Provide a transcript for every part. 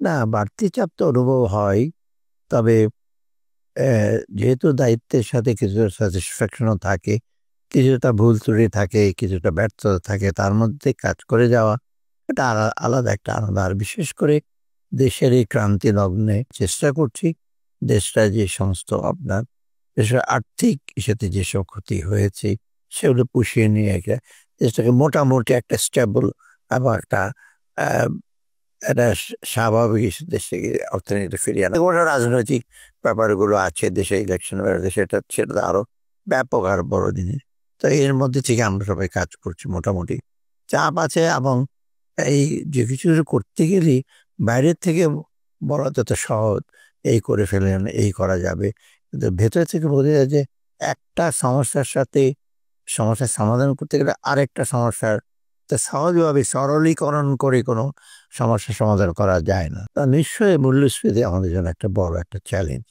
না, বাড়তি চাপ তো অনুভব হয়। তবে যেহেতু দায়িত্বের সাথে কিছুটা স্যাটিসফ্যাকশনও থাকে, কিছুটা ভুল ত্রুটি থাকে, কিছুটা ব্যর্থতা থাকে, তার মধ্যে কাজ করে যাওয়া এটা আলাদা একটা আনন্দ। আর বিশেষ করে দেশের এই ক্রান্তি লগ্নে চেষ্টা করছি দেশটা যে সমস্ত আপনার দেশের আর্থিক ইস্যুতে যেসব ক্ষতি হয়েছে সেগুলো পুষিয়ে নিয়ে দেশটাকে মোটামুটি একটা স্টেবল এবং একটা আহ, একটা স্বাভাবিক দেশে অর্থনীতি ফিরিয়ে আনা। ওটা রাজনৈতিক ব্যাপারগুলো আছে দেশে, ইলেকশন সেটা সেটা আরো ব্যাপক আর বড় জিনিস। তো এর মধ্যে থেকে আমরা সবাই কাজ করছি মোটামুটি। চাপ আছে এবং এই যে কিছু কিছু করতে গেলে বাইরের থেকে বলা যত সহজ, এই করে ফেলেন, এই করা যাবে, কিন্তু ভেতর থেকে বোঝা যায় যে একটা সমস্যার সাথে সমস্যার সমাধান করতে গেলে আরেকটা সমস্যার তা সহজভাবে সরলীকরণ করে কোনো সমস্যার সমাধান করা যায় না। তা নিশ্চয়ই মূল্যস্ফীতি আমাদের জন্য একটা বড় একটা চ্যালেঞ্জ,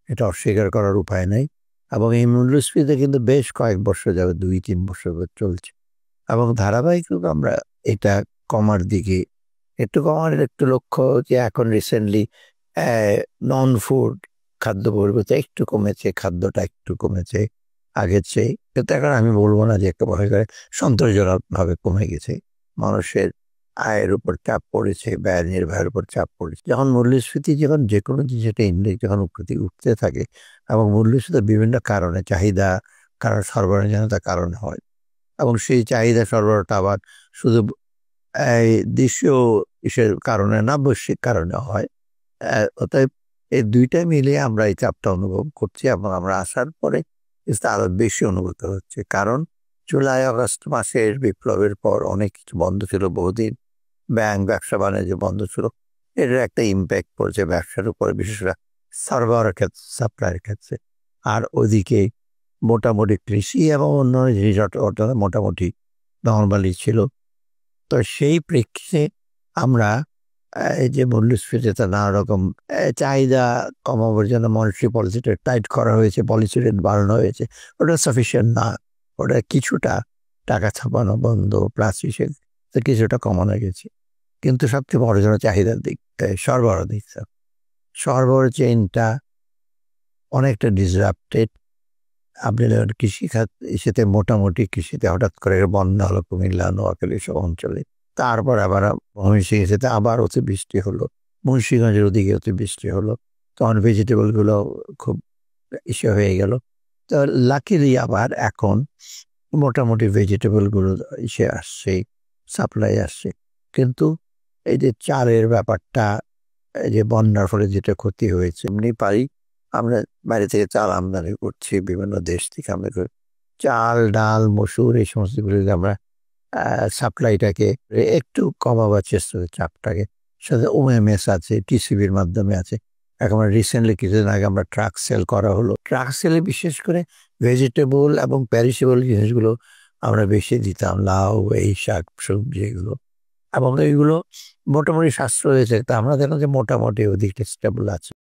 এটা অস্বীকার করার উপায় নেই। এবং এই মূল্যস্ফীতি কিন্তু বেশ কয়েক বছর যাবে, 2-3 বছর চলছে এবং ধারাবাহিকভাবে আমরা এটা কমার দিকে একটু কমার একটু লক্ষ্য যে এখন রিসেন্টলি নন ফুড খাদ্য পরিবর্তে একটু কমেছে, খাদ্যটা একটু কমেছে আগের চেয়ে। কিন্তু এখন আমি বলবো না যে একেবারে সন্তোষজনক ভাবে কমে গেছে। মানুষের আয়ের উপর চাপ পড়েছে, ব্যয় নির্বাহের উপর চাপ পড়েছে। যখন মূল্যস্ফীতি যখন যে কোনো জিনিস একটা ইন্ডেক্স যখন উঠতে থাকে এবং মূল্যস্ফীতি বিভিন্ন কারণে চাহিদা কারণ সরবরাহজনিত কারণে হয় এবং সেই চাহিদা সরবরাহটা আবার শুধু এই দেশীয় ইসের কারণে না, বৈশ্বিক কারণে হয়। অতএব এই দুইটা মিলিয়ে আমরা এই চাপটা অনুভব করছি এবং আমরা আসার পরে এটা আরো বেশি অনুভূত হচ্ছে। কারণ জুলাই আগস্ট মাসের বিপ্লবের পর অনেক কিছু বন্ধ ছিল, বহুদিন ব্যাংক ব্যবসা বাণিজ্য বন্ধ ছিল। এর একটা ইম্প্যাক্ট পড়ছে ব্যবসার উপরে, বিশেষ করে সরবরাহের ক্ষেত্রে, সাপ্লাইয়ের ক্ষেত্রে। আর ওদিকে মোটামুটি কৃষি এবং অন্যান্য জিনিস মোটামুটি নর্মালি ছিল। তো সেই প্রেক্ষিতে আমরা এই যে মূল্যস্ফীতিতে নানা রকম চাহিদা কমাবার জন্য মনিটারি পলিসিটা টাইট করা হয়েছে, পলিসি রেট বাড়ানো হয়েছে, ওটা সাফিসিয়েন্ট না। ওটা কিছুটা টাকা ছাপানো বন্ধ প্লাস কিছুটা কমানো গেছে। কিন্তু সবচেয়ে বড় জন্য চাহিদার দিক, সরবরাহ দিকটা, সরবরাহ চেইনটা অনেকটা ডিসরাপ্টেড। আপনি দেখেন কৃষিখাত সেতে মোটামুটি কৃষিতে হঠাৎ করে বন্যা হলো কুমিল্লা, নোয়াখালী সব অঞ্চলে। তারপর আবার ময়মনসিংহে আবার অতিবৃষ্টি হলো, মুন্সিগঞ্জের ওদিকে অতিবৃষ্টি হলো, তখন ভেজিটেবল গুলো খুব ইসে হয়ে গেল। তো লাকিলি আবার এখন মোটামুটি ভেজিটেবল গুলো ইসে আসছে, সাপ্লাই আসছে। কিন্তু এই যে চালের ব্যাপারটা, এই যে বন্যার ফলে যেটা ক্ষতি হয়েছে, এমনি পারি আমরা বাইরে থেকে চাল আমদানি করছি, বিভিন্ন দেশ থেকে আমরা চাল, ডাল, মসুর এই সমস্ত গুলো আমরা সাপ্লাইটাকে একটু কমাবার চেষ্টা করি, চাপটাকে। সাথে ওএমএস আছে, টিসিবির মাধ্যমে আছে। এখন রিসেন্টলি কিছুদিন আগে আমরা ট্রাক সেল করা হলো। ট্রাক সেলে বিশেষ করে ভেজিটেবল এবং প্যারিসেবল জিনিসগুলো আমরা বেশি দিতাম, লাউ, এই শাক সবজি এগুলো, এবং এইগুলো মোটামুটি সাশ্রয় হয়েছে। তা আমরা দেখলাম যে মোটামুটি ওদিকটা স্টেবল আছে।